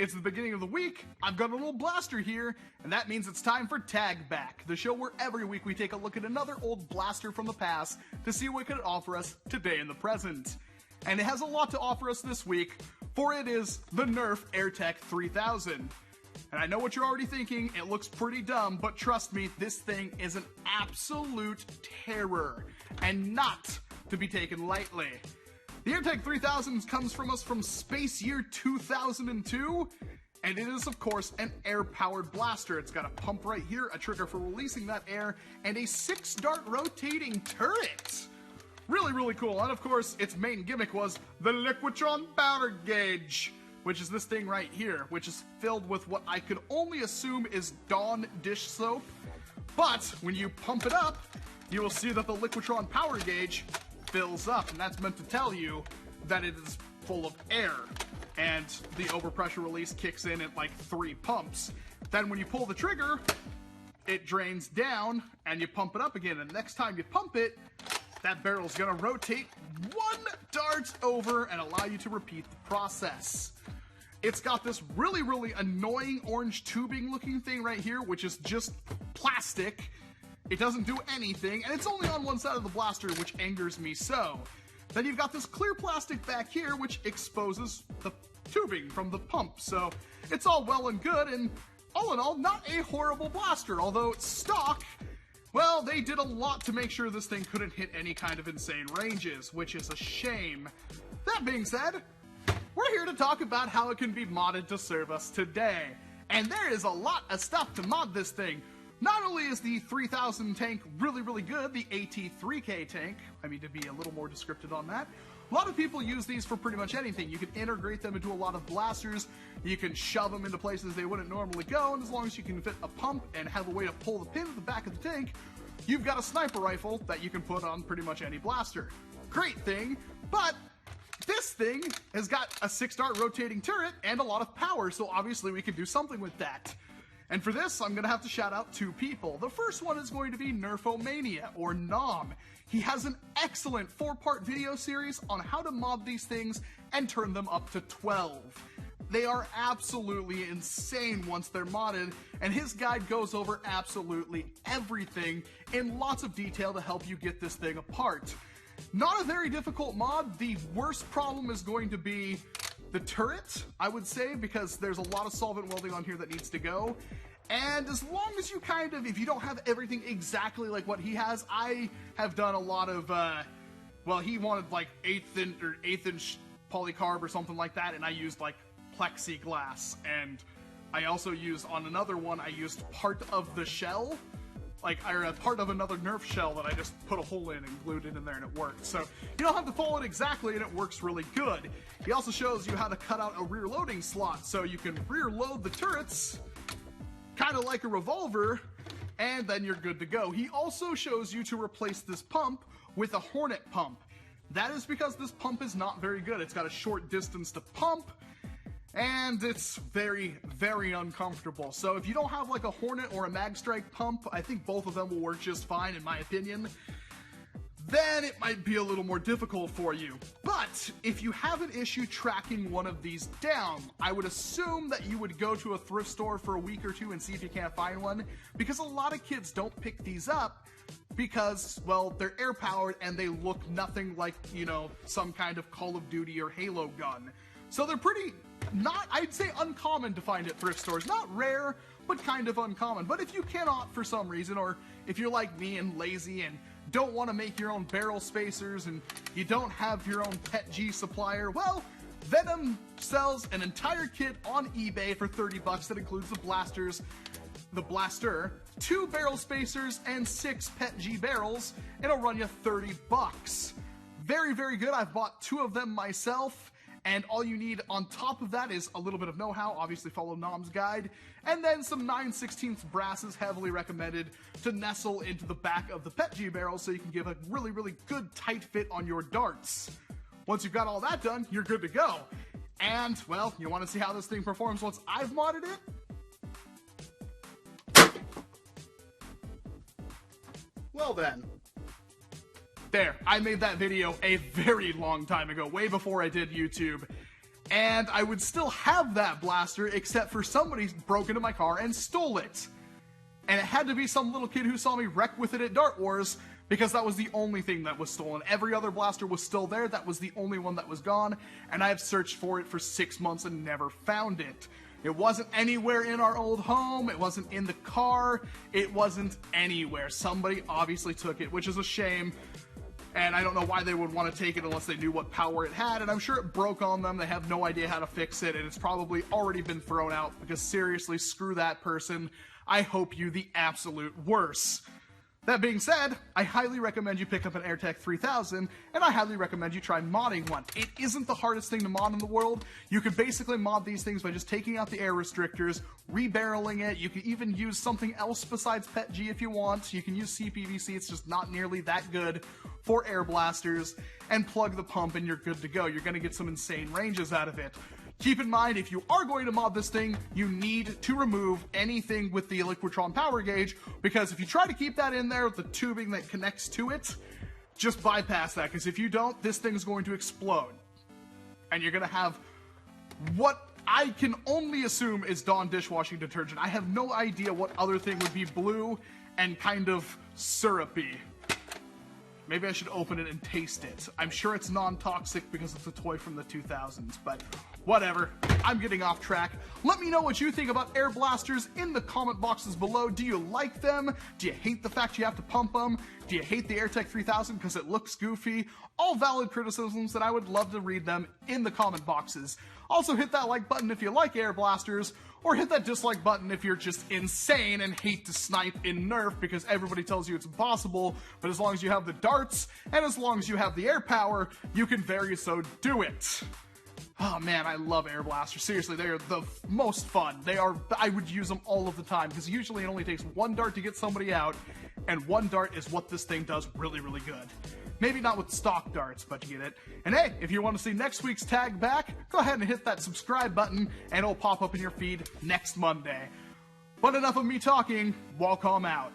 It's the beginning of the week, I've got a little blaster here, and that means it's time for Tag Back, the show where every week we take a look at another old blaster from the past to see what it could offer us today in the present. And it has a lot to offer us this week, for it is the Nerf AirTech 3000. And I know what you're already thinking, it looks pretty dumb, but trust me, this thing is an absolute terror, and not to be taken lightly. The AirTech 3000 comes from us from space year 2002, and it is, of course, an air-powered blaster. It's got a pump right here, a trigger for releasing that air, and a 6-dart rotating turret. Really, really cool. And, of course, its main gimmick was the Liquitron powder gauge, which is this thing right here, which is filled with what I could only assume is Dawn dish soap. But when you pump it up, you will see that the Liquitron power gauge fills up, and that's meant to tell you that it is full of air, and the overpressure release kicks in at like 3 pumps. Then when you pull the trigger, it drains down, and you pump it up again, and next time you pump it, that barrel's gonna rotate 1 dart over and allow you to repeat the process. It's got this really, really annoying orange tubing looking thing right here, which is just plastic. It doesn't do anything, and it's only on one side of the blaster, which angers me so. Then you've got this clear plastic back here, which exposes the tubing from the pump, so it's all well and good, and all in all, not a horrible blaster, although it's stock. Well, they did a lot to make sure this thing couldn't hit any kind of insane ranges, which is a shame. That being said, we're here to talk about how it can be modded to serve us today. And there is a lot of stuff to mod this thing. Not only is the 3000 tank really, really good, the AT3K tank, I mean, to be a little more descriptive on that, a lot of people use these for pretty much anything. You can integrate them into a lot of blasters, you can shove them into places they wouldn't normally go, and as long as you can fit a pump and have a way to pull the pin at the back of the tank, you've got a sniper rifle that you can put on pretty much any blaster. Great thing, but this thing has got a 6-dart rotating turret and a lot of power, so obviously we can do something with that. And for this, I'm going to have to shout out 2 people. The first one is going to be Nerfomania, or Nom. He has an excellent 4-part video series on how to mod these things and turn them up to 12. They are absolutely insane once they're modded, and his guide goes over absolutely everything in lots of detail to help you get this thing apart. Not a very difficult mod. The worst problem is going to be the turret, I would say, because there's a lot of solvent welding on here that needs to go. And as long as you if you don't have everything exactly like what he has, I have done a lot of, well, he wanted like 1/8 inch polycarb or something like that, and I used like plexiglass. And I also used, on another one, I used part of the shell, or a part of another Nerf shell that I just put a hole in and glued it in there, and it worked. So you don't have to follow it exactly, and it works really good. He also shows you how to cut out a rear loading slot, so you can rear load the turrets, kind of like a revolver, and then you're good to go. He also shows you to replace this pump with a Hornet pump. That is because this pump is not very good. It's got a short distance to pump, and it's very, very uncomfortable. So if you don't have like a Hornet or a Mag Strike pump, I think both of them will work just fine in my opinion, then it might be a little more difficult for you. But if you have an issue tracking one of these down, I would assume that you would go to a thrift store for a week or 2 and see if you can't find one, because a lot of kids don't pick these up because, well, they're air powered and they look nothing like, you know, some kind of Call of Duty or Halo gun. So they're pretty, I'd say uncommon to find at thrift stores. Not rare, but kind of uncommon. But if you cannot for some reason, or if you're like me and lazy and don't want to make your own barrel spacers and you don't have your own PETG supplier, well, Venom sells an entire kit on eBay for 30 bucks that includes the blaster, 2 barrel spacers, and 6 PETG barrels. It'll run you 30 bucks. Very, very good. I've bought 2 of them myself. And all you need on top of that is a little bit of know-how, obviously follow Nom's guide, and then some 9/16 brasses, heavily recommended, to nestle into the back of the PETG barrel so you can give a really, really good tight fit on your darts. Once you've got all that done, you're good to go. And, well, you want to see how this thing performs once I've modded it? Well then. There, I made that video a very long time ago, way before I did YouTube. and I would still have that blaster, except for somebody broke into my car and stole it. And it had to be some little kid who saw me wreck with it at Dart Wars, because that was the only thing that was stolen. Every other blaster was still there. That was the only one that was gone, and I have searched for it for 6 months and never found it. It wasn't anywhere in our old home. It wasn't in the car. It wasn't anywhere. Somebody obviously took it, which is a shame. And I don't know why they would want to take it unless they knew what power it had. And I'm sure it broke on them. They have no idea how to fix it. And it's probably already been thrown out because seriously, screw that person. I hope you the absolute worst. That being said, I highly recommend you pick up an AirTech 3000, and I highly recommend you try modding one. It isn't the hardest thing to mod in the world. You can basically mod these things by just taking out the air restrictors, rebarreling it. You can even use something else besides PETG if you want. You can use CPVC, it's just not nearly that good for air blasters, and plug the pump and you're good to go. You're going to get some insane ranges out of it. Keep in mind, if you are going to mod this thing, you need to remove anything with the Liquidtron power gauge, because if you try to keep that in there with the tubing that connects to it, just bypass that, because if you don't, this thing's going to explode. And you're going to have what I can only assume is Dawn dishwashing detergent. I have no idea what other thing would be blue and kind of syrupy. Maybe I should open it and taste it. I'm sure it's non-toxic because it's a toy from the 2000s, but whatever. I'm getting off track. Let me know what you think about air blasters in the comment boxes below. Do you like them? Do you hate the fact you have to pump them? Do you hate the AirTech 3000 because it looks goofy? All valid criticisms, and I would love to read them in the comment boxes. Also, hit that like button if you like air blasters, or hit that dislike button if you're just insane and hate to snipe in Nerf because everybody tells you it's impossible, but as long as you have the darts, and as long as you have the air power, you can very so do it. Oh man, I love air blasters. Seriously, they are the most fun. I would use them all of the time, because usually it only takes one dart to get somebody out, and one dart is what this thing does really, really good. Maybe not with stock darts, but you get it. And hey, if you want to see next week's tag back, go ahead and hit that subscribe button, and it'll pop up in your feed next Monday. But enough of me talking, Walcom out.